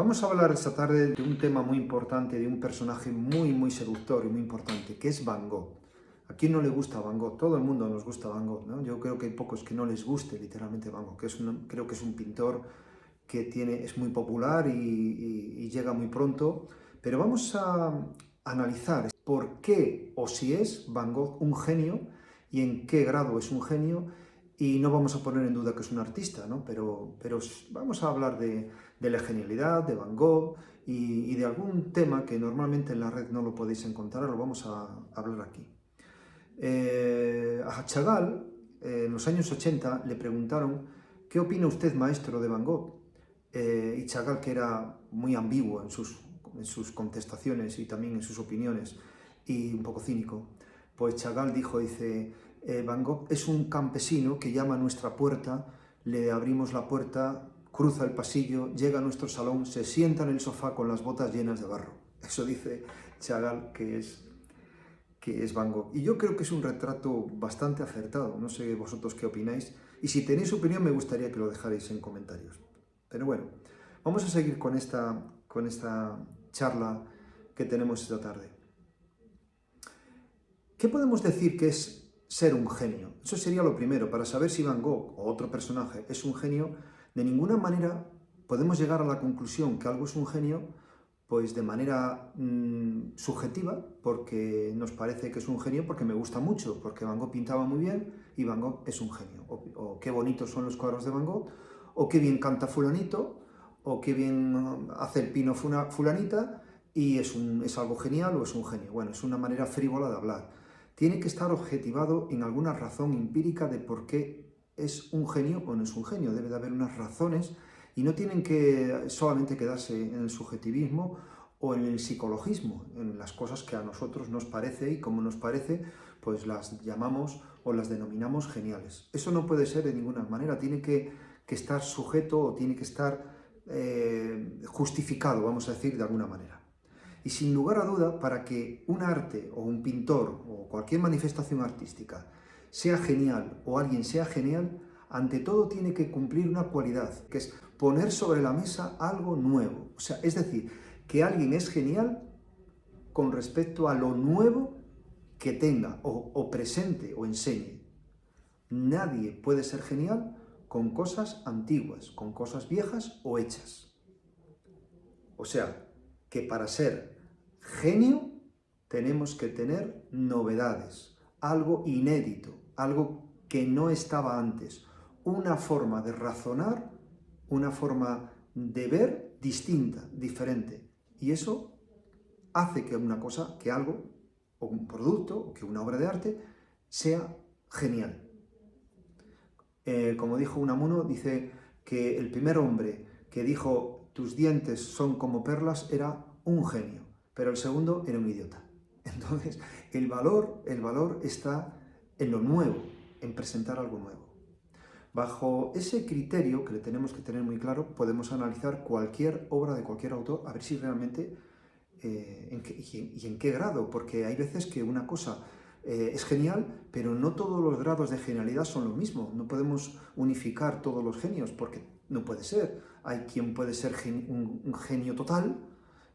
Vamos a hablar esta tarde de un tema muy importante, de un personaje muy seductor y muy importante, que es Van Gogh. ¿A quién no le gusta Van Gogh? Todo el mundo nos gusta Van Gogh, ¿no? Yo creo que hay pocos que no les guste literalmente Van Gogh, creo que es un pintor que es muy popular y llega muy pronto, pero vamos a analizar por qué o si es Van Gogh un genio y en qué grado es un genio, y no vamos a poner en duda que es un artista, ¿no? Pero vamos a hablar de la genialidad de Van Gogh y de algún tema que normalmente en la red no lo podéis encontrar, lo vamos a hablar aquí. A Chagall, en los años 80, le preguntaron: ¿qué opina usted, maestro, de Van Gogh? Y Chagall, que era muy ambiguo en sus contestaciones y también en sus opiniones, y un poco cínico, pues Chagall dice: Van Gogh es un campesino que llama a nuestra puerta, le abrimos la puerta, cruza el pasillo, llega a nuestro salón, se sienta en el sofá con las botas llenas de barro. Eso dice Chagall, que es Van Gogh. Y yo creo que es un retrato bastante acertado. No sé vosotros qué opináis. Y si tenéis opinión, me gustaría que lo dejarais en comentarios. Pero bueno, vamos a seguir con esta charla que tenemos esta tarde. ¿Qué podemos decir que es ser un genio? Eso sería lo primero. Para saber si Van Gogh o otro personaje es un genio, de ninguna manera podemos llegar a la conclusión que algo es un genio pues de manera subjetiva, porque nos parece que es un genio porque me gusta mucho, porque Van Gogh pintaba muy bien y Van Gogh es un genio. O qué bonitos son los cuadros de Van Gogh, o qué bien canta fulanito, o qué bien hace el pino fulanita, y es algo genial o es un genio. Bueno, es una manera frívola de hablar. Tiene que estar objetivado en alguna razón empírica de por qué es un genio o no es un genio. Debe de haber unas razones y no tienen que solamente quedarse en el subjetivismo o en el psicologismo, en las cosas que a nosotros nos parece y como nos parece, pues las llamamos o las denominamos geniales. Eso no puede ser de ninguna manera, tiene que estar sujeto o tiene que estar justificado, vamos a decir, de alguna manera. Y sin lugar a duda, para que un arte o un pintor o cualquier manifestación artística sea genial o alguien sea genial, ante todo tiene que cumplir una cualidad, que es poner sobre la mesa algo nuevo. O sea, es decir, que alguien es genial con respecto a lo nuevo que tenga o presente o enseñe. Nadie puede ser genial con cosas antiguas, con cosas viejas o hechas. O sea, que para ser genio tenemos que tener novedades, algo inédito, algo que no estaba antes, una forma de razonar, una forma de ver distinta, diferente. Y eso hace que una cosa, que algo, o un producto, o que una obra de arte, sea genial. Como dijo Unamuno, dice que el primer hombre que dijo tus dientes son como perlas era un genio, pero el segundo era un idiota. Entonces, el valor está en lo nuevo, en presentar algo nuevo. Bajo ese criterio, que le tenemos que tener muy claro, podemos analizar cualquier obra de cualquier autor, a ver si realmente, en qué grado, porque hay veces que una cosa es genial, pero no todos los grados de genialidad son lo mismo. No podemos unificar todos los genios, porque no puede ser. Hay quien puede ser un genio total,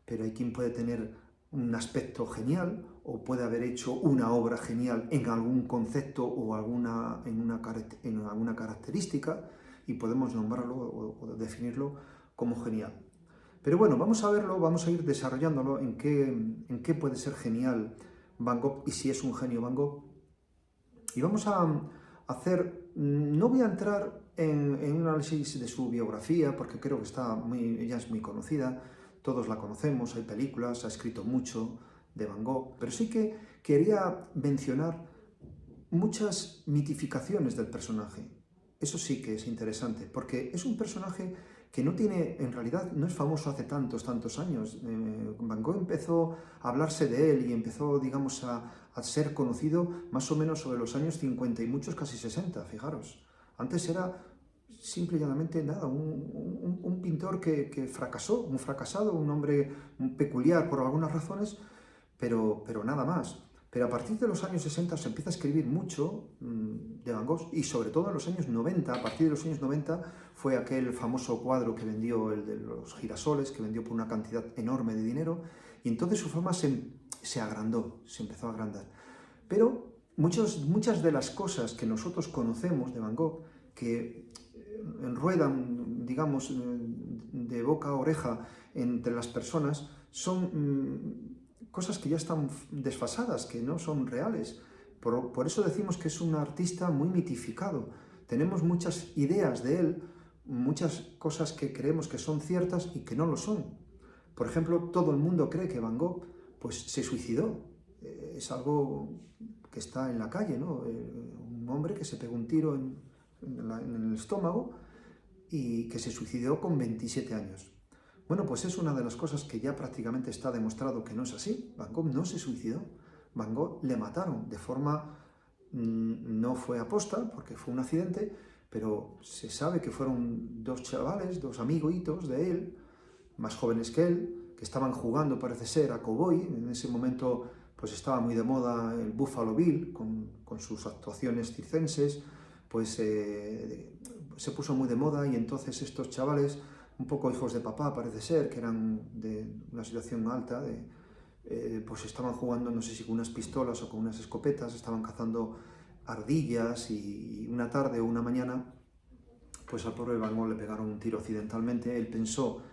pero hay quien puede tener un aspecto genial o puede haber hecho una obra genial en algún concepto o en alguna característica y podemos nombrarlo o definirlo como genial. Pero bueno, vamos a verlo, vamos a ir desarrollándolo en qué puede ser genial Van Gogh y si es un genio Van Gogh. Y vamos a hacer, no voy a entrar en un análisis de su biografía porque creo que ella es muy conocida, todos la conocemos, hay películas, ha escrito mucho de Van Gogh, pero sí que quería mencionar muchas mitificaciones del personaje. Eso sí que es interesante, porque es un personaje que en realidad no es famoso hace tantos años. Van Gogh empezó a hablarse de él y empezó, digamos, a ser conocido más o menos sobre los años 50 y muchos, casi 60, fijaros. Antes era simple y llanamente nada, un pintor que fracasó, un fracasado, un hombre peculiar por algunas razones, pero nada más. Pero a partir de los años 60 se empieza a escribir mucho de Van Gogh, y sobre todo en los años 90. A partir de los años 90 fue aquel famoso cuadro que vendió, el de los girasoles, que vendió por una cantidad enorme de dinero, y entonces su fama se agrandó, se empezó a agrandar. Pero muchas de las cosas que nosotros conocemos de Van Gogh, que ruedan, digamos, de boca a oreja entre las personas, son cosas que ya están desfasadas, que no son reales. Por eso decimos que es un artista muy mitificado. Tenemos muchas ideas de él, muchas cosas que creemos que son ciertas y que no lo son. Por ejemplo, todo el mundo cree que Van Gogh pues, se suicidó. Es algo que está en la calle, ¿no? Un hombre que se pegó un tiro en el estómago y que se suicidó con 27 años. Bueno, pues es una de las cosas que ya prácticamente está demostrado que no es así. Van Gogh no se suicidó. Van Gogh le mataron de forma... no fue aposta, porque fue un accidente, pero se sabe que fueron dos chavales, dos amiguitos de él, más jóvenes que él, que estaban jugando, parece ser, a cowboy. En ese momento pues estaba muy de moda el Buffalo Bill, con sus actuaciones circenses, pues se puso muy de moda, y entonces estos chavales, un poco hijos de papá, parece ser, que eran de una situación alta, pues estaban jugando, no sé si con unas pistolas o con unas escopetas, estaban cazando ardillas, y una tarde o una mañana, pues al pobre Van Gogh le pegaron un tiro accidentalmente. Él pensó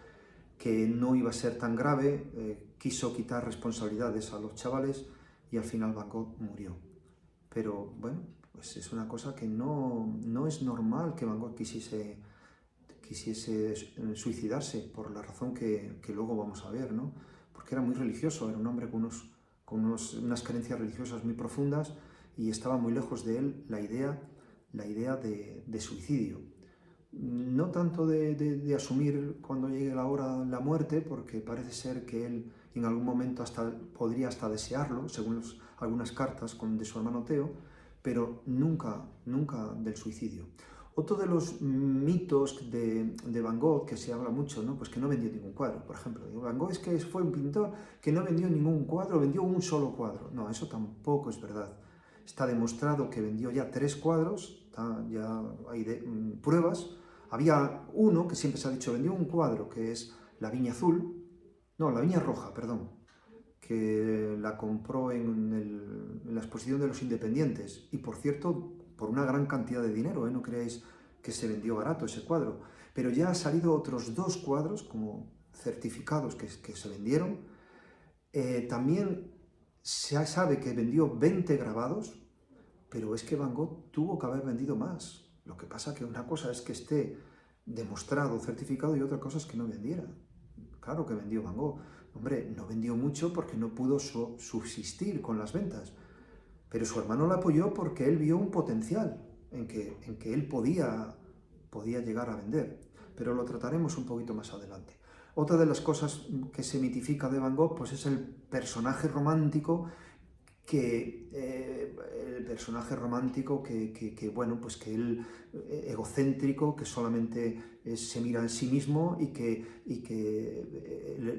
que no iba a ser tan grave, quiso quitar responsabilidades a los chavales, y al final Van Gogh murió. Pero bueno, pues es una cosa que no es normal que Van Gogh quisiese suicidarse, por la razón que luego vamos a ver, ¿no? Porque era muy religioso, era un hombre con unas creencias religiosas muy profundas, y estaba muy lejos de él la idea de suicidio. No tanto de asumir cuando llegue la hora la muerte, porque parece ser que él en algún momento podría hasta desearlo, según algunas cartas de su hermano Theo, pero nunca del suicidio. Otro de los mitos de Van Gogh, que se habla mucho, ¿no? Pues que no vendió ningún cuadro. Por ejemplo, Van Gogh es que fue un pintor que no vendió ningún cuadro, vendió un solo cuadro. No, eso tampoco es verdad. Está demostrado que vendió ya 3 cuadros, ya hay pruebas. Había uno que siempre se ha dicho, vendió un cuadro, que es La Viña Azul, no, La Viña Roja, perdón, que la compró en la exposición de los Independientes, y por cierto, por una gran cantidad de dinero, no creáis que se vendió barato ese cuadro. Pero ya han salido otros 2 cuadros como certificados que se vendieron. También se sabe que vendió 20 grabados, pero es que Van Gogh tuvo que haber vendido más. Lo que pasa que una cosa es que esté demostrado, certificado, y otra cosa es que no vendiera. Claro que vendió Van Gogh. Hombre, no vendió mucho porque no pudo subsistir con las ventas, pero su hermano lo apoyó porque él vio un potencial en que él podía llegar a vender. Pero lo trataremos un poquito más adelante. Otra de las cosas que se mitifica de Van Gogh pues es el personaje romántico bueno, pues que él, egocéntrico, que solamente se mira en sí mismo, y que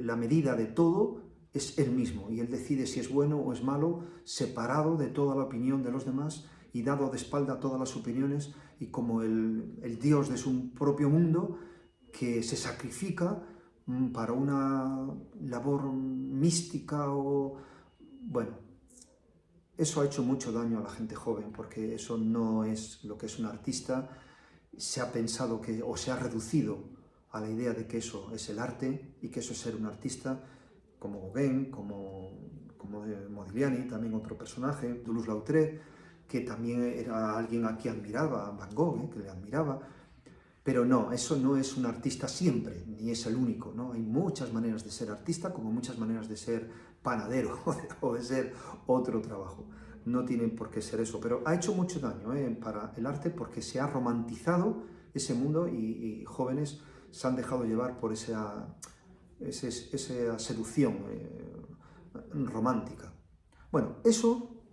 la medida de todo es él mismo, y él decide si es bueno o es malo, separado de toda la opinión de los demás y dado de espalda a todas las opiniones, y como el dios de su propio mundo, que se sacrifica para una labor mística bueno. Eso ha hecho mucho daño a la gente joven, porque eso no es lo que es un artista. Se ha pensado o se ha reducido a la idea de que eso es el arte y que eso es ser un artista, como Gauguin, como Modigliani, también otro personaje, Toulouse-Lautrec, que también era alguien a quien admiraba, Van Gogh, que le admiraba. Pero no, eso no es un artista siempre, ni es el único, ¿no? Hay muchas maneras de ser artista, como muchas maneras de ser panadero o de ser otro trabajo. No tienen por qué ser eso, pero ha hecho mucho daño para el arte, porque se ha romantizado ese mundo, y jóvenes se han dejado llevar por esa seducción romántica. Bueno, eso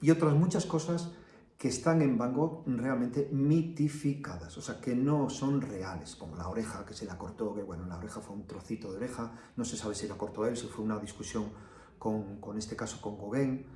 y otras muchas cosas que están en Van Gogh realmente mitificadas, o sea, que no son reales, como la oreja que se la cortó, que bueno, la oreja fue un trocito de oreja, no se sabe si la cortó él, si fue una discusión con este caso con Gauguin.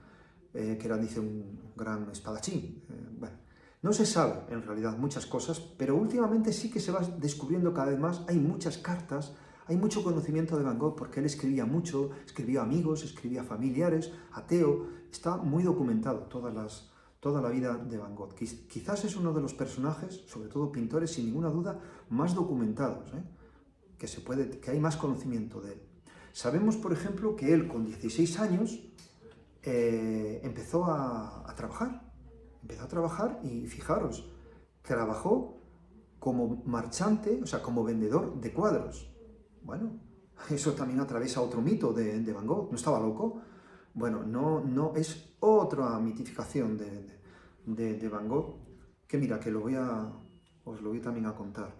que era, dice, un gran espadachín. Bueno, no se sabe en realidad muchas cosas, pero últimamente sí que se va descubriendo cada vez más. Hay muchas cartas, hay mucho conocimiento de Van Gogh porque él escribía mucho, escribía a amigos, escribía a familiares, ateo. Está muy documentado toda la vida de Van Gogh. Quizás es uno de los personajes, sobre todo pintores, sin ninguna duda, más documentados, que hay más conocimiento de él. Sabemos, por ejemplo, que él con 16 años empezó a trabajar. Empezó a trabajar y, fijaros, trabajó como marchante, o sea, como vendedor de cuadros. Bueno, eso también atraviesa otro mito de Van Gogh. ¿No estaba loco? Bueno, no es otra mitificación de Van Gogh, que mira, que os lo voy también a contar.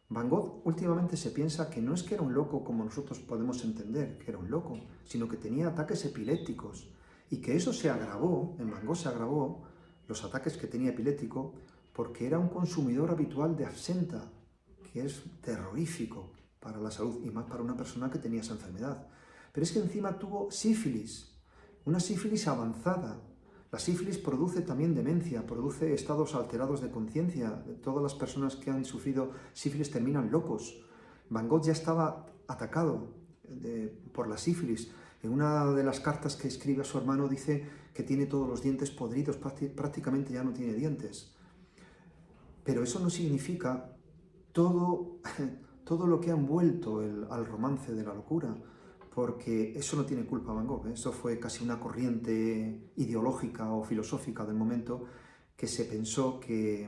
Van Gogh últimamente se piensa que no es que era un loco como nosotros podemos entender, que era un loco, sino que tenía ataques epilépticos y que eso se agravó, en Van Gogh se agravó, los ataques que tenía epiléptico, porque era un consumidor habitual de absenta, que es terrorífico para la salud y más para una persona que tenía esa enfermedad. Pero es que encima tuvo sífilis, una sífilis avanzada. La sífilis produce también demencia, produce estados alterados de conciencia. Todas las personas que han sufrido sífilis terminan locos. Van Gogh ya estaba atacado por la sífilis. En una de las cartas que escribe a su hermano dice que tiene todos los dientes podridos, prácticamente ya no tiene dientes. Pero eso no significa todo lo que ha envuelto al romance de la locura, porque eso no tiene culpa Van Gogh, eso fue casi una corriente ideológica o filosófica del momento que se pensó que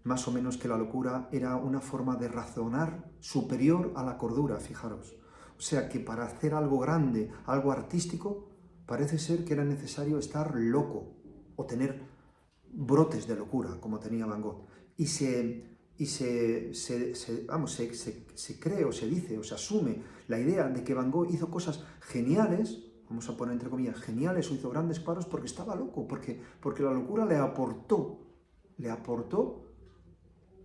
más o menos que la locura era una forma de razonar superior a la cordura, fijaros. O sea que para hacer algo grande, algo artístico, parece ser que era necesario estar loco o tener brotes de locura, como tenía Van Gogh. Y se cree o se dice o se asume la idea de que Van Gogh hizo cosas geniales, vamos a poner entre comillas, geniales, o hizo grandes cuadros porque estaba loco, porque la locura le aportó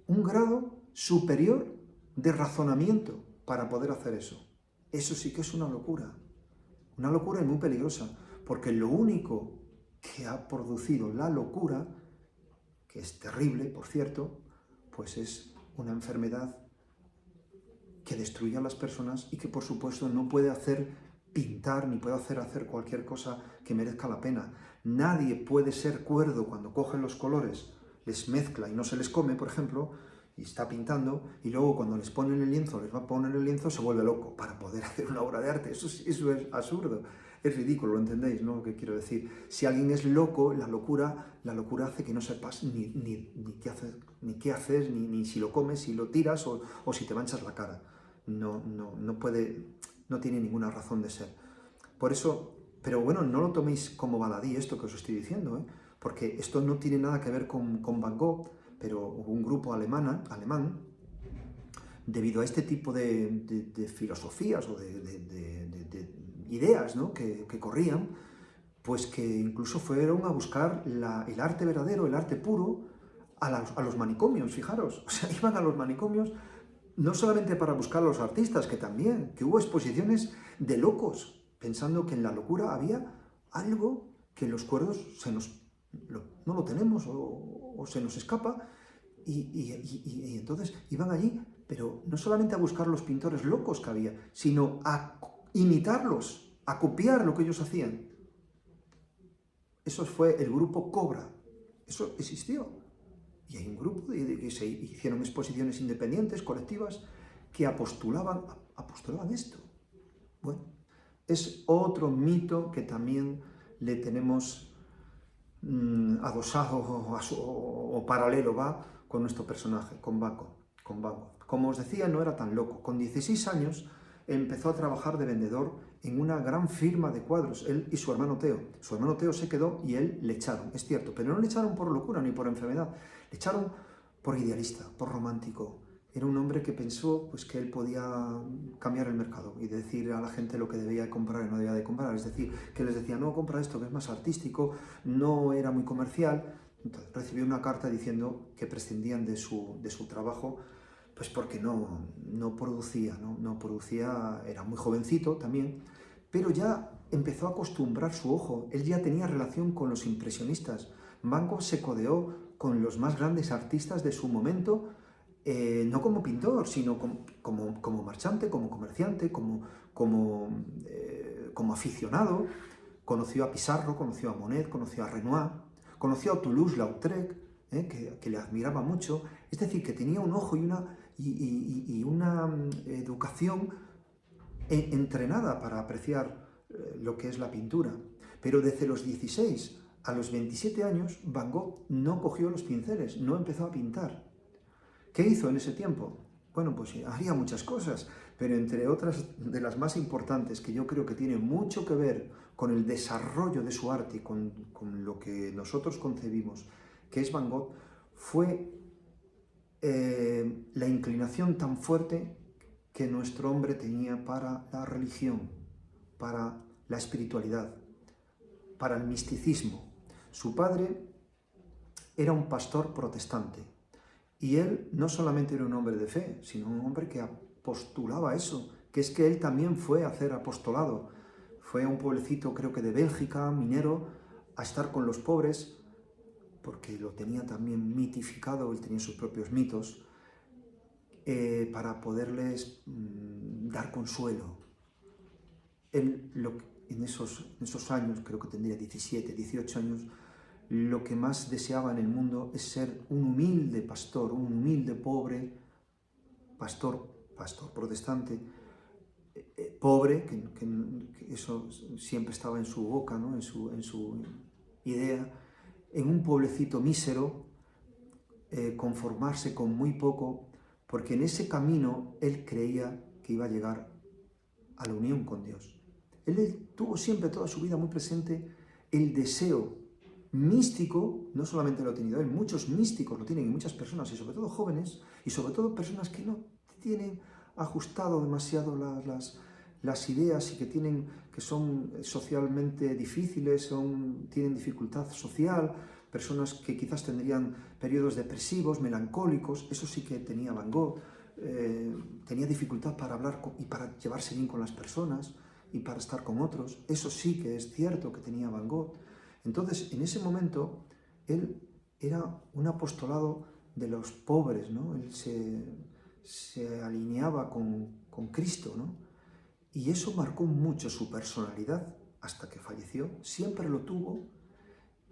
un grado superior de razonamiento para poder hacer eso. Eso sí que es una locura y muy peligrosa, porque lo único que ha producido la locura, que es terrible, por cierto, pues es una enfermedad que destruye a las personas y que, por supuesto, no puede hacer pintar ni puede hacer cualquier cosa que merezca la pena. Nadie puede ser cuerdo cuando coge los colores, les mezcla y no se les come, por ejemplo, y está pintando, y luego cuando les ponen el lienzo, les va a poner el lienzo, se vuelve loco para poder hacer una obra de arte. Eso es absurdo, es ridículo, ¿lo entendéis, no? Lo que quiero decir. Si alguien es loco, la locura hace que no sepas ni qué haces, ni si lo comes, si lo tiras o si te manchas la cara. No tiene ninguna razón de ser. Por eso, pero bueno, no lo toméis como baladí esto que os estoy diciendo, porque esto no tiene nada que ver con Van Gogh, pero hubo un grupo alemán, debido a este tipo de filosofías o de ideas, ¿no? que corrían, pues que incluso fueron a buscar el arte verdadero, el arte puro, a los manicomios, fijaros. O sea, iban a los manicomios no solamente para buscar a los artistas, que también, que hubo exposiciones de locos, pensando que en la locura había algo que en los cuerdos no lo tenemos o se nos escapa, y entonces iban allí, pero no solamente a buscar los pintores locos que había, sino a imitarlos, a copiar lo que ellos hacían. Eso fue el grupo Cobra, eso existió. Y hay un grupo que se hicieron exposiciones independientes, colectivas, que apostulaban esto. Bueno, es otro mito que también le tenemos adosado o paralelo va con nuestro personaje, con Van Gogh. Como os decía, no era tan loco. Con 16 años empezó a trabajar de vendedor en una gran firma de cuadros, él y su hermano Teo. Su hermano Teo se quedó y él le echaron, es cierto, pero no le echaron por locura ni por enfermedad, le echaron por idealista, por romántico. Era un hombre que pensó pues, que él podía cambiar el mercado y decir a la gente lo que debía comprar y no debía de comprar. Es decir, que les decía, no, compra esto que es más artístico, no era muy comercial. Entonces recibió una carta diciendo que prescindían de su trabajo, pues porque no producía, era muy jovencito también, pero ya empezó a acostumbrar su ojo, él ya tenía relación con los impresionistas. Van Gogh se codeó con los más grandes artistas de su momento, no como pintor, sino como marchante, como comerciante, como aficionado. Conoció a Pissarro, conoció a Monet, conoció a Renoir, conoció a Toulouse-Lautrec, que le admiraba mucho. Es decir, que tenía un ojo y una educación entrenada para apreciar lo que es la pintura. Pero desde los 16 a los 27 años, Van Gogh no cogió los pinceles, no empezó a pintar. ¿Qué hizo en ese tiempo? Bueno, pues haría muchas cosas, pero entre otras de las más importantes, que yo creo que tiene mucho que ver con el desarrollo de su arte y con lo que nosotros concebimos, que es Van Gogh, fue la inclinación tan fuerte que nuestro hombre tenía para la religión, para la espiritualidad, para el misticismo. Su padre era un pastor protestante y él no solamente era un hombre de fe, sino un hombre que postulaba eso, que es que él también fue a hacer apostolado. Fue a un pueblecito, creo que de Bélgica, minero, a estar con los pobres, porque lo tenía también mitificado, él tenía sus propios mitos, para poderles dar consuelo. Él, en esos años, creo que tendría 17, 18 años, lo que más deseaba en el mundo es ser un humilde pastor, un humilde pobre pastor protestante, pobre, que eso siempre estaba en su boca, ¿no? en su idea, en un pueblecito mísero, conformarse con muy poco, porque en ese camino él creía que iba a llegar a la unión con Dios. Él tuvo siempre toda su vida muy presente el deseo místico, no solamente lo ha tenido él, muchos místicos lo tienen, y muchas personas, y sobre todo jóvenes, y sobre todo personas que no tienen ajustado demasiado las ideas y que son socialmente difíciles, tienen dificultad social, personas que quizás tendrían periodos depresivos, melancólicos. Eso sí que tenía Van Gogh. Tenía dificultad para hablar y para llevarse bien con las personas y para estar con otros. Eso sí que es cierto que tenía Van Gogh. Entonces, en ese momento, él era un apostolado de los pobres, ¿no? Él se alineaba con Cristo, ¿no? Y eso marcó mucho su personalidad hasta que falleció. Siempre lo tuvo.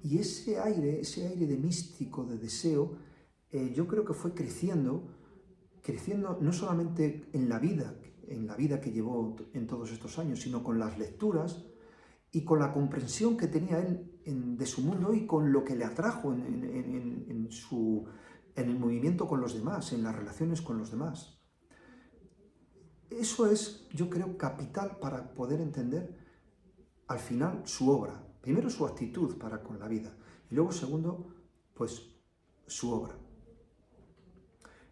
Y ese aire de místico, de deseo, yo creo que fue creciendo no solamente en la vida que llevó en todos estos años, sino con las lecturas y con la comprensión que tenía él de su mundo y con lo que le atrajo en el movimiento con los demás, en las relaciones con los demás. Eso es, yo creo, capital para poder entender al final su obra. Primero, su actitud para con la vida, y luego, segundo, pues su obra.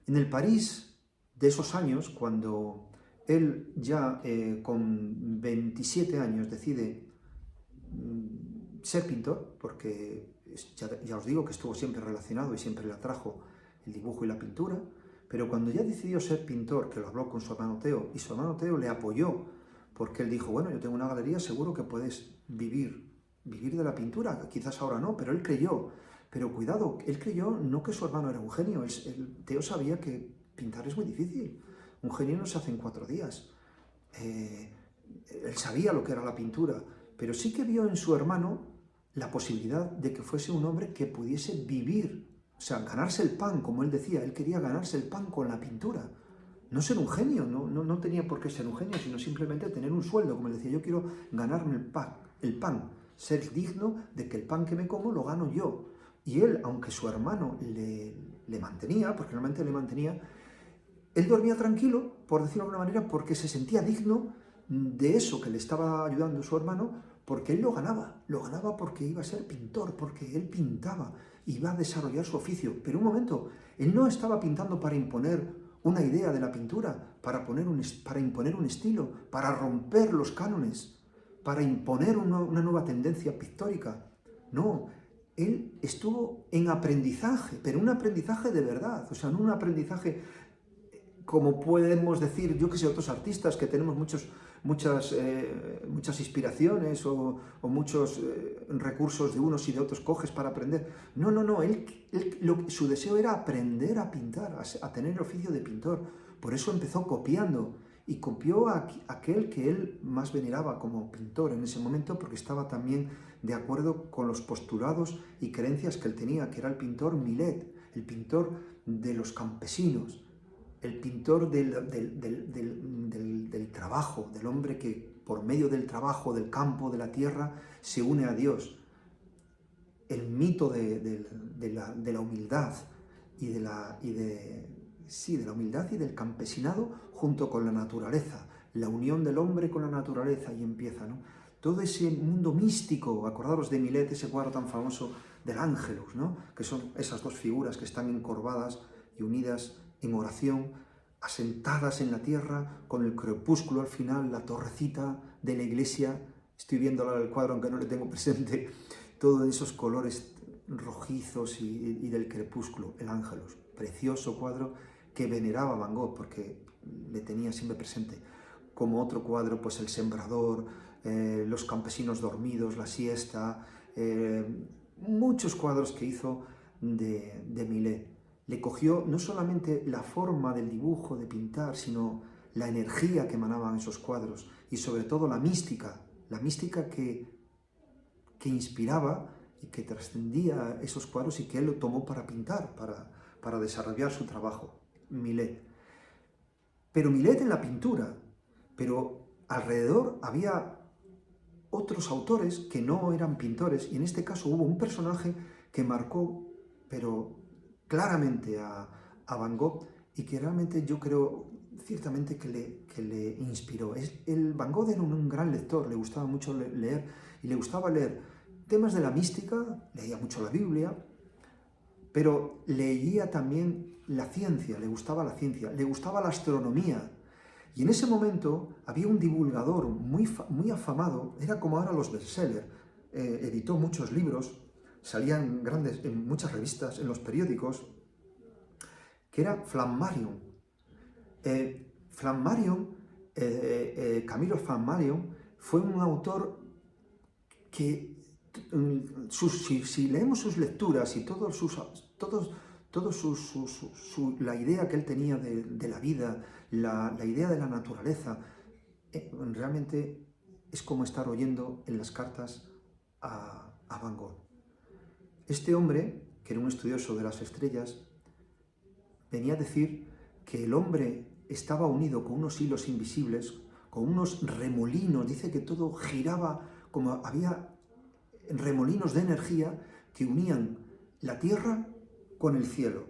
En el París de esos años, cuando él ya con 27 años decide ser pintor, porque ya os digo que estuvo siempre relacionado y siempre le atrajo el dibujo y la pintura, pero cuando ya decidió ser pintor, que lo habló con su hermano Teo, y su hermano Teo le apoyó, porque él dijo, bueno, yo tengo una galería, seguro que puedes vivir de la pintura, quizás ahora no, pero él creyó. Pero cuidado, él creyó no que su hermano era un genio, Teo sabía que pintar es muy difícil, un genio no se hace en 4 días. Él sabía lo que era la pintura, pero sí que vio en su hermano la posibilidad de que fuese un hombre que pudiese vivir, o sea, ganarse el pan, como él decía, él quería ganarse el pan con la pintura. No ser un genio, no tenía por qué ser un genio, sino simplemente tener un sueldo, como él decía, yo quiero ganarme el pan, ser digno de que el pan que me como lo gano yo. Y él, aunque su hermano le mantenía, porque realmente le mantenía, él dormía tranquilo, por decirlo de alguna manera, porque se sentía digno de eso que le estaba ayudando su hermano, porque él lo ganaba porque iba a ser pintor, porque él pintaba, iba a desarrollar su oficio. Pero un momento, él no estaba pintando para imponer una idea de la pintura, para imponer un estilo, para romper los cánones, para imponer una nueva tendencia pictórica. No, él estuvo en aprendizaje, pero un aprendizaje de verdad, o sea, no un aprendizaje como podemos decir, yo que sé, otros artistas que tenemos muchas inspiraciones o muchos recursos de unos y de otros coges para aprender. No, no, no, su deseo era aprender a pintar, a tener el oficio de pintor. Por eso empezó copiando y copió a aquel que él más veneraba como pintor en ese momento, porque estaba también de acuerdo con los postulados y creencias que él tenía, que era el pintor Millet, el pintor de los campesinos, el pintor del trabajo, del hombre que por medio del trabajo, del campo, de la tierra, se une a Dios. El mito de la humildad de la humildad y del campesinado junto con la naturaleza, la unión del hombre con la naturaleza, y empieza, ¿no? Todo ese mundo místico, acordaros de Millet, ese cuadro tan famoso del Ángelus, ¿no? Que son esas dos figuras que están encorvadas y unidas en oración, asentadas en la tierra, con el crepúsculo al final, la torrecita de la iglesia. Estoy viendo ahora el cuadro, aunque no le tengo presente, todos esos colores rojizos y del crepúsculo, el Ángelus. Precioso cuadro que veneraba Van Gogh, porque le tenía siempre presente. Como otro cuadro, pues el Sembrador, los campesinos dormidos, la siesta, muchos cuadros que hizo de Millet. Le cogió no solamente la forma del dibujo, de pintar, sino la energía que emanaban esos cuadros y sobre todo la mística que inspiraba y que trascendía esos cuadros y que él lo tomó para pintar, para desarrollar su trabajo, Millet. Pero Millet en la pintura, pero alrededor había otros autores que no eran pintores, y en este caso hubo un personaje que marcó, pero claramente a Van Gogh, y que realmente yo creo ciertamente que le inspiró. Van Gogh era un gran lector, le gustaba mucho leer, y le gustaba leer temas de la mística, leía mucho la Biblia, pero leía también la ciencia, le gustaba la ciencia, le gustaba la astronomía. Y en ese momento había un divulgador muy afamado, era como ahora los bestsellers, editó muchos libros, salían en muchas revistas, en los periódicos, que era Flammarion. Camilo Flammarion fue un autor que, si leemos sus lecturas y la idea que él tenía de la vida, la idea de la naturaleza, realmente es como estar oyendo en las cartas a Van Gogh. Este hombre, que era un estudioso de las estrellas, venía a decir que el hombre estaba unido con unos hilos invisibles, con unos remolinos, dice que todo giraba, como había remolinos de energía que unían la tierra con el cielo,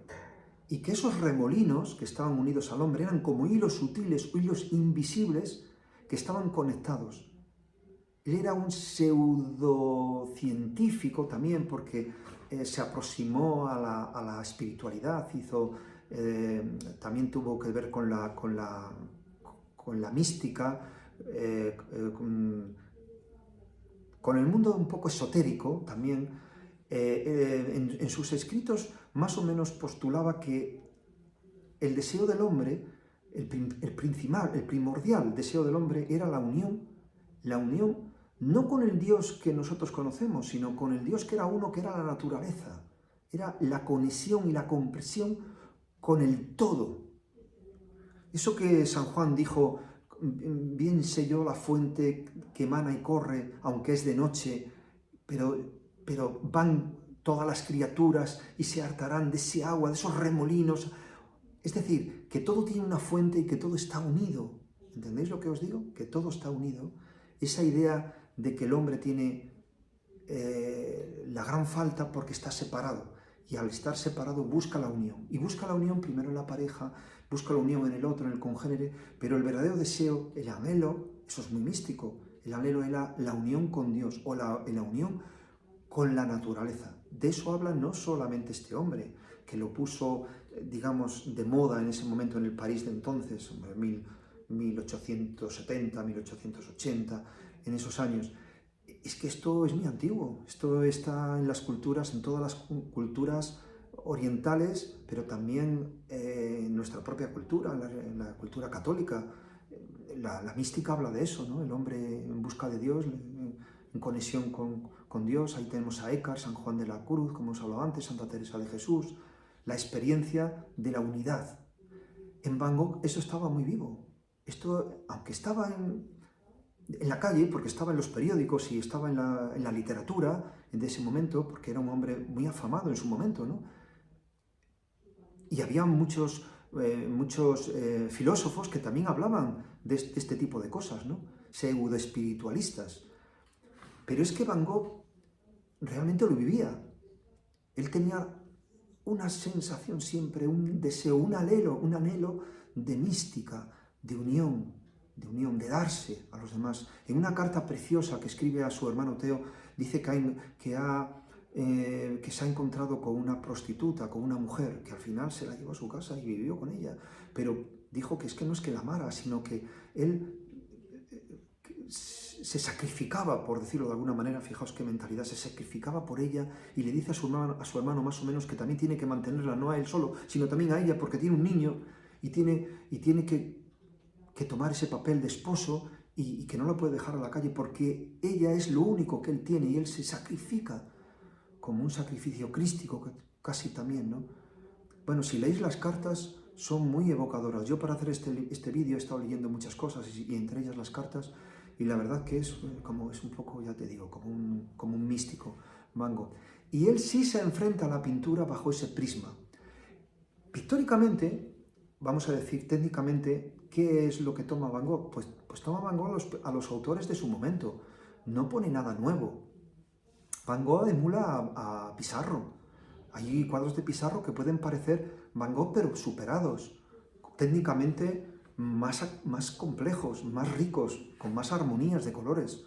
y que esos remolinos que estaban unidos al hombre eran como hilos sutiles, hilos invisibles que estaban conectados. Él era un pseudocientífico también, porque se aproximó a la espiritualidad, también tuvo que ver con la mística, con el mundo un poco esotérico también. En sus escritos más o menos postulaba que el deseo del hombre, el primordial deseo del hombre era la unión no con el Dios que nosotros conocemos, sino con el Dios que era uno, que era la naturaleza. Era la conexión y la comprensión con el todo. Eso que San Juan dijo, bien sé yo la fuente que emana y corre, aunque es de noche, pero van todas las criaturas y se hartarán de ese agua, de esos remolinos. Es decir, que todo tiene una fuente y que todo está unido. ¿Entendéis lo que os digo? Que todo está unido. Esa idea de que el hombre tiene la gran falta porque está separado, y al estar separado busca la unión, y busca la unión primero en la pareja, busca la unión en el otro, en el congénere, pero el verdadero deseo, el anhelo, eso es muy místico, el anhelo era la unión con Dios, o la unión con la naturaleza. De eso habla no solamente este hombre, que lo puso, digamos, de moda en ese momento en el París de entonces, 1870, 1880, en esos años. Es que esto es muy antiguo, esto está en las culturas, en todas las culturas orientales, pero también en nuestra propia cultura, en la cultura católica. La mística habla de eso, ¿no? El hombre en busca de Dios, en conexión con Dios. Ahí tenemos a Eckhart, San Juan de la Cruz, como hemos hablado antes, Santa Teresa de Jesús, la experiencia de la unidad. En Van Gogh eso estaba muy vivo. Esto, aunque estaba en la calle, porque estaba en los periódicos y estaba en la literatura de ese momento, porque era un hombre muy afamado en su momento, ¿no? Y había muchos filósofos que también hablaban de este tipo de cosas, ¿no? Pseudo-espiritualistas. Pero es que Van Gogh realmente lo vivía. Él tenía una sensación siempre, un deseo, un anhelo de mística, de unión, de darse a los demás. En una carta preciosa que escribe a su hermano Teo, dice que se ha encontrado con una prostituta, con una mujer, que al final se la llevó a su casa y vivió con ella. Pero dijo que es que no es que la amara, sino que él se sacrificaba, por decirlo de alguna manera, fijaos qué mentalidad, se sacrificaba por ella y le dice a su hermano más o menos que también tiene que mantenerla, no a él solo, sino también a ella, porque tiene un niño y tiene que tomar ese papel de esposo y que no la puede dejar a la calle porque ella es lo único que él tiene y él se sacrifica como un sacrificio crístico casi también, ¿no? Bueno, si leéis las cartas son muy evocadoras. Yo para hacer este vídeo he estado leyendo muchas cosas y entre ellas las cartas. Y la verdad que es un poco, ya te digo, como un místico, Van Gogh. Y él sí se enfrenta a la pintura bajo ese prisma. Pictóricamente, vamos a decir técnicamente, ¿qué es lo que toma Van Gogh? Pues toma Van Gogh a los autores de su momento. No pone nada nuevo. Van Gogh emula a Pissarro. Hay cuadros de Pissarro que pueden parecer Van Gogh, pero superados. Técnicamente más complejos, más ricos, con más armonías de colores.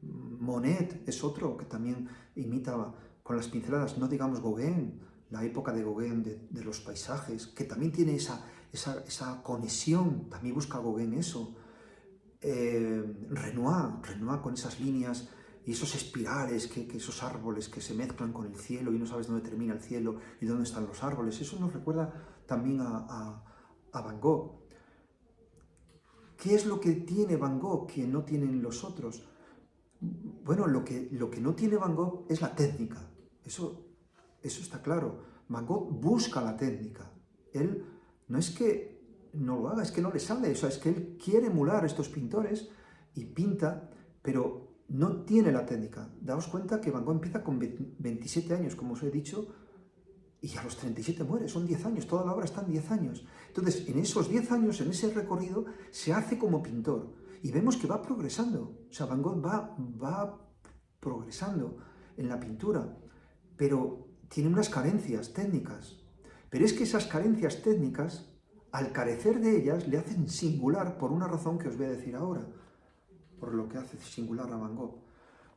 Monet es otro que también imita con las pinceladas, no digamos Gauguin, la época de Gauguin de los paisajes, que también tiene esa conexión, también busca Gauguin eso. Renoir con esas líneas y esos espirales, esos árboles que se mezclan con el cielo y no sabes dónde termina el cielo y dónde están los árboles. Eso nos recuerda también a Van Gogh. ¿Qué es lo que tiene Van Gogh que no tienen los otros? Bueno, lo que no tiene Van Gogh es la técnica. Eso está claro. Van Gogh busca la técnica. Él no es que no lo haga, es que no le sale. O sea, es que él quiere emular a estos pintores y pinta, pero no tiene la técnica. Daos cuenta que Van Gogh empieza con 27 años, como os he dicho, y a los 37 muere, son 10 años, toda la obra está en 10 años. Entonces, en esos 10 años, en ese recorrido, se hace como pintor. Y vemos que va progresando. O sea, Van Gogh va progresando en la pintura, pero tiene unas carencias técnicas. Pero es que esas carencias técnicas, al carecer de ellas, le hacen singular por una razón que os voy a decir ahora, por lo que hace singular a Van Gogh.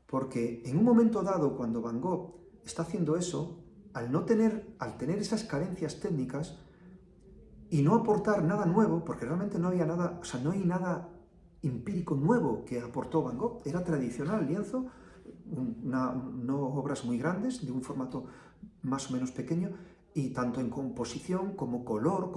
Porque en un momento dado, cuando Van Gogh está haciendo eso, al tener esas carencias técnicas y no aportar nada nuevo, porque realmente no había nada, o sea, no hay nada empírico nuevo que aportó Van Gogh, era tradicional, lienzo, no obras muy grandes, de un formato más o menos pequeño, y tanto en composición como color,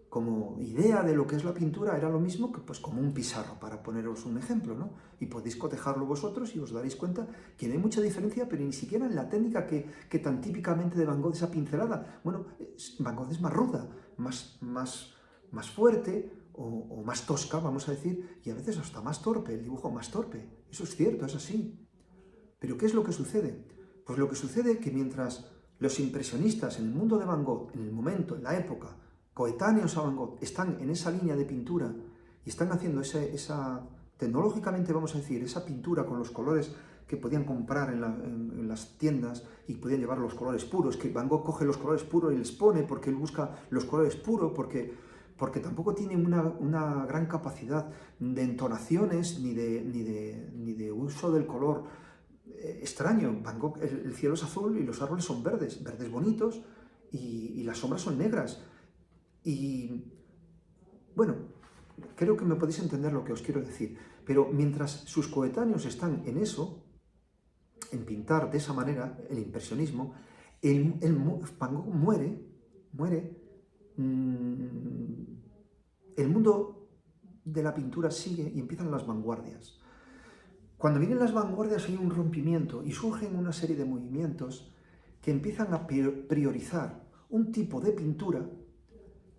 como idea de lo que es la pintura, era lo mismo que pues como un Pissarro, para poneros un ejemplo, ¿no? Y podéis cotejarlo vosotros y os daréis cuenta que no hay mucha diferencia, pero ni siquiera en la técnica que tan típicamente de Van Gogh, esa pincelada. Bueno, Van Gogh es más ruda, más fuerte o más tosca, vamos a decir, y a veces hasta más torpe, el dibujo más torpe. Eso es cierto, es así. Pero ¿qué es lo que sucede? Pues lo que sucede es que mientras los impresionistas en el mundo de Van Gogh, en el momento, en la época, coetáneos a Van Gogh, están en esa línea de pintura y están haciendo tecnológicamente vamos a decir, esa pintura con los colores que podían comprar en las tiendas y podían llevar los colores puros, que Van Gogh coge los colores puros y les pone porque él busca los colores puros, porque tampoco tiene una gran capacidad de entonaciones ni de uso del color extraño. Van Gogh, el cielo es azul y los árboles son verdes bonitos y las sombras son negras. Y bueno, creo que me podéis entender lo que os quiero decir, pero mientras sus coetáneos están en eso, en pintar de esa manera, el impresionismo, Van Gogh muere, el mundo de la pintura sigue y empiezan las vanguardias. Cuando vienen las vanguardias hay un rompimiento y surgen una serie de movimientos que empiezan a priorizar un tipo de pintura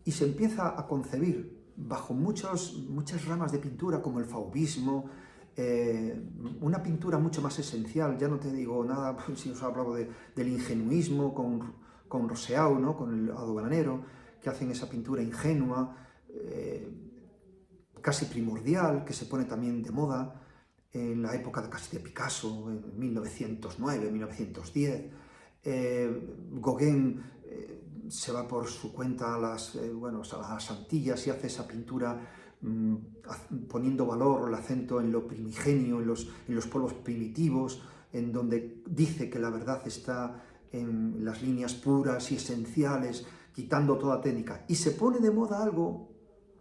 y se empieza a concebir bajo muchas ramas de pintura como el fauvismo, una pintura mucho más esencial. Ya no te digo nada, si os he hablado del ingenuismo con Rousseau, ¿no? Con el aduanero, que hacen esa pintura ingenua, casi primordial, que se pone también de moda en la época casi de Picasso, en 1909, 1910. Gauguin se va por su cuenta a las Antillas y hace esa pintura poniendo valor, el acento en lo primigenio, en los pueblos primitivos, en donde dice que la verdad está en las líneas puras y esenciales, quitando toda técnica. Y se pone de moda algo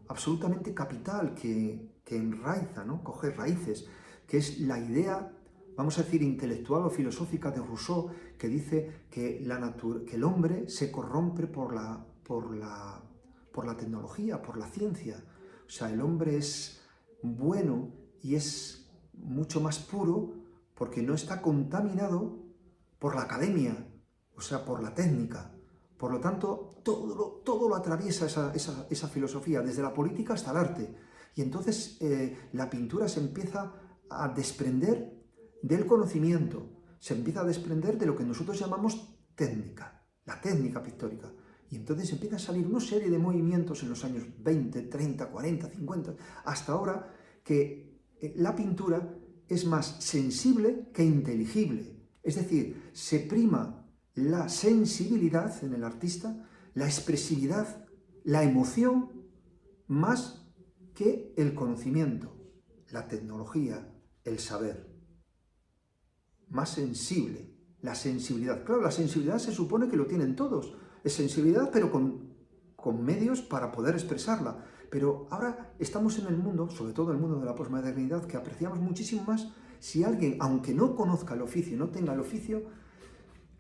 absolutamente capital que enraiza, ¿no? Coge raíces, que es la idea, vamos a decir, intelectual o filosófica de Rousseau, que dice que el hombre se corrompe por la tecnología, por la ciencia. O sea, el hombre es bueno y es mucho más puro porque no está contaminado por la academia, o sea, por la técnica. Por lo tanto, todo lo atraviesa esa filosofía, desde la política hasta el arte. Y entonces la pintura se empieza a desprender del conocimiento, se empieza a desprender de lo que nosotros llamamos técnica, la técnica pictórica. Y entonces empieza a salir una serie de movimientos en los años 20, 30, 40, 50, hasta ahora, que la pintura es más sensible que inteligible. Es decir, se prima la sensibilidad en el artista, la expresividad, la emoción, más que el conocimiento, la tecnología, el saber. Más sensible, la sensibilidad. Claro, la sensibilidad se supone que lo tienen todos. Es sensibilidad, pero con medios para poder expresarla. Pero ahora estamos en el mundo, sobre todo el mundo de la posmodernidad, que apreciamos muchísimo más si alguien, aunque no conozca el oficio, no tenga el oficio,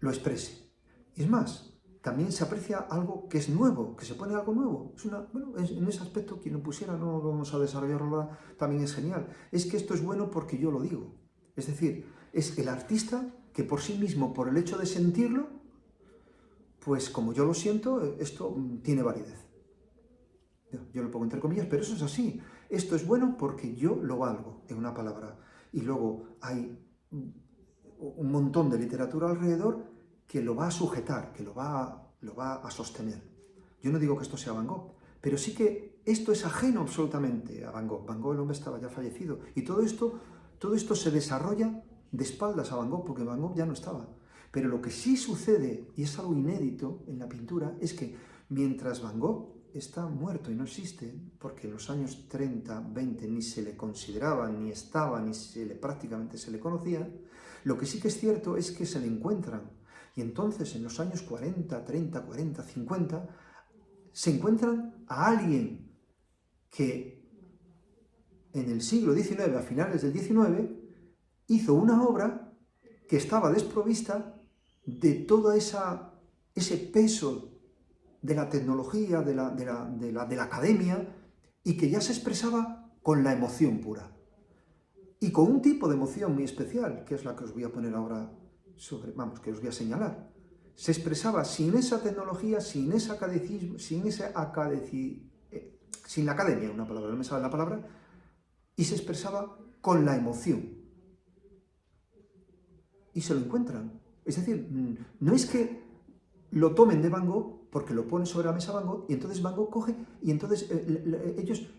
lo exprese. Y es más, también se aprecia algo que es nuevo, que se pone algo nuevo. En ese aspecto, quien lo pusiera, no vamos a desarrollarlo ahora, también es genial. Es que esto es bueno porque yo lo digo. Es decir, es el artista que por sí mismo, por el hecho de sentirlo, pues como yo lo siento, esto tiene validez. Yo lo pongo entre comillas, pero eso es así. Esto es bueno porque yo lo valgo, en una palabra. Y luego hay un montón de literatura alrededor que lo va a sujetar, que lo va a sostener. Yo no digo que esto sea Van Gogh, pero sí que esto es ajeno absolutamente a Van Gogh. Van Gogh, el hombre, estaba ya fallecido. Y todo esto se desarrolla de espaldas a Van Gogh, porque Van Gogh ya no estaba. Pero lo que sí sucede, y es algo inédito en la pintura, es que mientras Van Gogh está muerto y no existe, porque en los años 30, 20 ni se le consideraba, ni estaba, ni prácticamente se le conocía, lo que sí que es cierto es que se le encuentran. Y entonces en los años 40, 30, 40, 50, se encuentran a alguien que en el siglo XIX, a finales del XIX, hizo una obra que estaba desprovista de todo ese peso de la tecnología, de la academia, y que ya se expresaba con la emoción pura. Y con un tipo de emoción muy especial, que es la que os voy a poner ahora que os voy a señalar. Se expresaba sin esa tecnología, sin ese academicismo, sin la academia, una palabra, no me sale la palabra, y se expresaba con la emoción. Y se lo encuentran. Es decir, no es que lo tomen de Van Gogh, porque lo pone sobre la mesa Van Gogh, y entonces Van Gogh coge, y entonces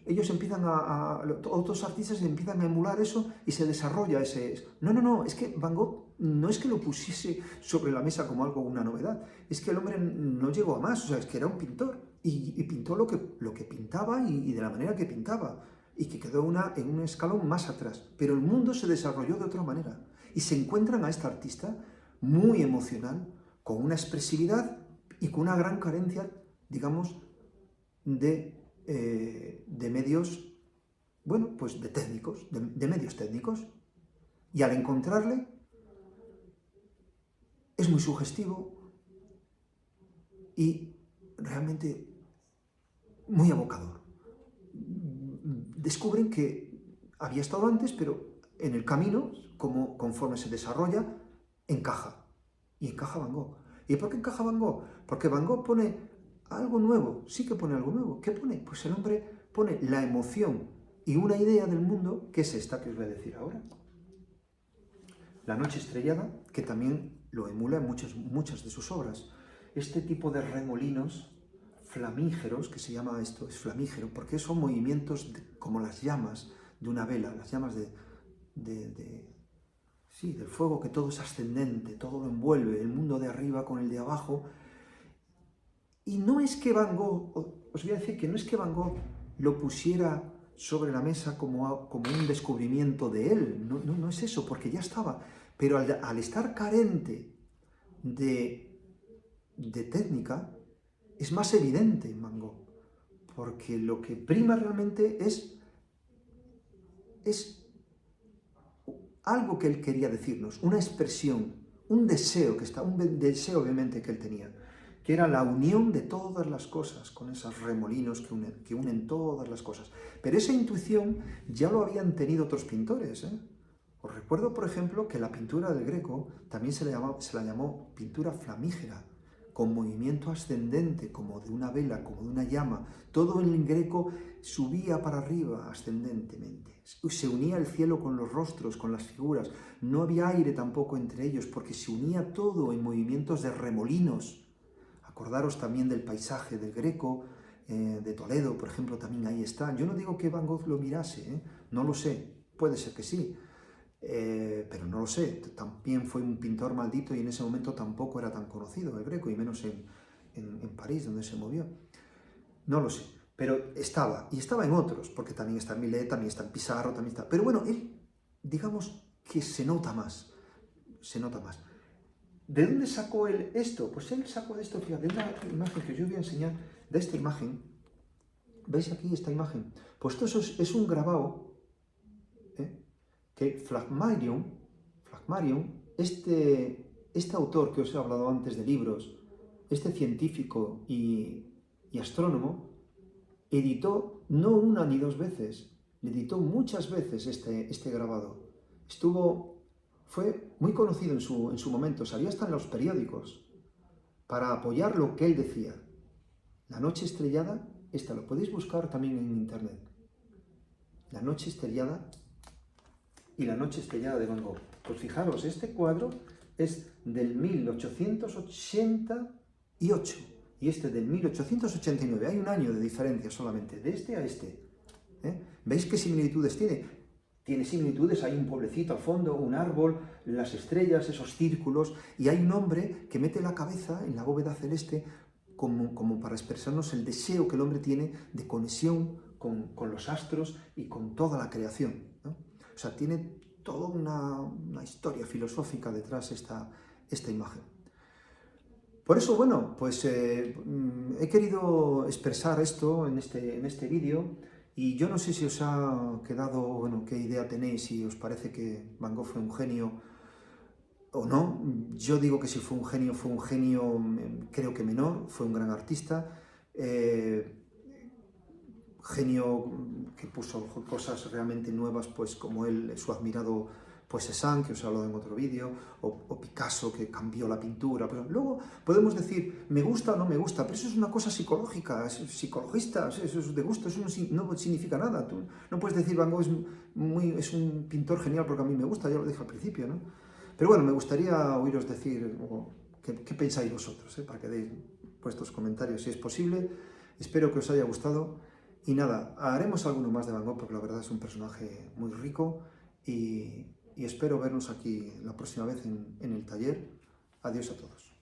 ellos empiezan otros artistas empiezan a emular eso, y se desarrolla ese... No, es que Van Gogh no es que lo pusiese sobre la mesa como algo, una novedad, es que el hombre no llegó a más, o sea, es que era un pintor, y pintó lo que pintaba, y de la manera que pintaba, y que quedó en un escalón más atrás, pero el mundo se desarrolló de otra manera, y se encuentran a este artista muy emocional, con una expresividad y con una gran carencia, digamos, de medios, pues de técnicos, de medios técnicos. Y al encontrarle, es muy sugestivo y realmente muy evocador. Descubren que había estado antes, pero en el camino, conforme se desarrolla, encaja. Y encaja Van Gogh. ¿Y por qué encaja Van Gogh? Porque Van Gogh pone algo nuevo, sí que pone algo nuevo. ¿Qué pone? Pues el hombre pone la emoción y una idea del mundo, que es esta que os voy a decir ahora. La noche estrellada, que también lo emula en muchas de sus obras. Este tipo de remolinos flamígeros, que se llama esto, es flamígero, porque son movimientos como las llamas de una vela, las llamas sí, del fuego, que todo es ascendente, todo lo envuelve, el mundo de arriba con el de abajo. Y no es que Van Gogh, os voy a decir que no es que Van Gogh lo pusiera sobre la mesa como un descubrimiento de él, no es eso, porque ya estaba, pero al estar carente de técnica, es más evidente en Van Gogh, porque lo que prima realmente es algo que él quería decirnos, una expresión, un deseo obviamente que él tenía, que era la unión de todas las cosas, con esos remolinos que unen todas las cosas. Pero esa intuición ya lo habían tenido otros pintores, ¿eh? Os recuerdo, por ejemplo, que la pintura del Greco también se la llamó pintura flamígera, con movimiento ascendente, como de una vela, como de una llama. Todo en Greco subía para arriba ascendentemente. Se unía el cielo con los rostros, con las figuras. No había aire tampoco entre ellos, porque se unía todo en movimientos de remolinos. Acordaros también del paisaje del Greco, de Toledo, por ejemplo, también ahí está. Yo no digo que Van Gogh lo mirase, no lo sé, puede ser que sí. Pero no lo sé, también fue un pintor maldito y en ese momento tampoco era tan conocido el Greco, y menos en París, donde se movió. No lo sé, pero estaba, y estaba en otros, porque también está en Millet, también está en Pissarro, también está... Pero bueno, él, digamos que se nota más, se nota más. ¿De dónde sacó él esto? Pues él sacó de esto, fíjate, de una imagen que yo os voy a enseñar, de esta imagen. ¿Veis aquí esta imagen? Pues esto es un grabado, que Flammarion, este autor que os he hablado antes de libros, este científico y astrónomo, editó no una ni dos veces, editó muchas veces este grabado. Fue muy conocido en su momento, salía hasta en los periódicos, para apoyar lo que él decía. La noche estrellada, esta lo podéis buscar también en internet. La noche estrellada y la noche estrellada de Van Gogh. Pues fijaros, este cuadro es del 1888 y este del 1889. Hay un año de diferencia solamente, de este a este. ¿Veis qué similitudes tiene? Tiene similitudes, hay un pueblecito al fondo, un árbol, las estrellas, esos círculos, y hay un hombre que mete la cabeza en la bóveda celeste como para expresarnos el deseo que el hombre tiene de conexión con los astros y con toda la creación, ¿no? O sea, tiene toda una historia filosófica detrás esta imagen. Por eso, bueno, pues he querido expresar esto en este vídeo, y yo no sé si os ha quedado, bueno, qué idea tenéis, si os parece que Van Gogh fue un genio o no. Yo digo que si fue un genio, creo que menor, fue un gran artista, genio que puso cosas realmente nuevas, pues como su admirado pues Cézanne, que os he hablado en otro vídeo, o Picasso, que cambió la pintura. Pero luego podemos decir, me gusta o no me gusta, pero eso es una cosa psicológica, es psicologista, eso es de gusto, eso no significa nada. Tú no puedes decir, Van Gogh es un pintor genial porque a mí me gusta, ya lo dije al principio, ¿no? Pero bueno, me gustaría oíros decir qué pensáis vosotros, para que deis vuestros comentarios si es posible. Espero que os haya gustado. Y nada, haremos alguno más de Van Gogh porque la verdad es un personaje muy rico, y espero vernos aquí la próxima vez en el taller. Adiós a todos.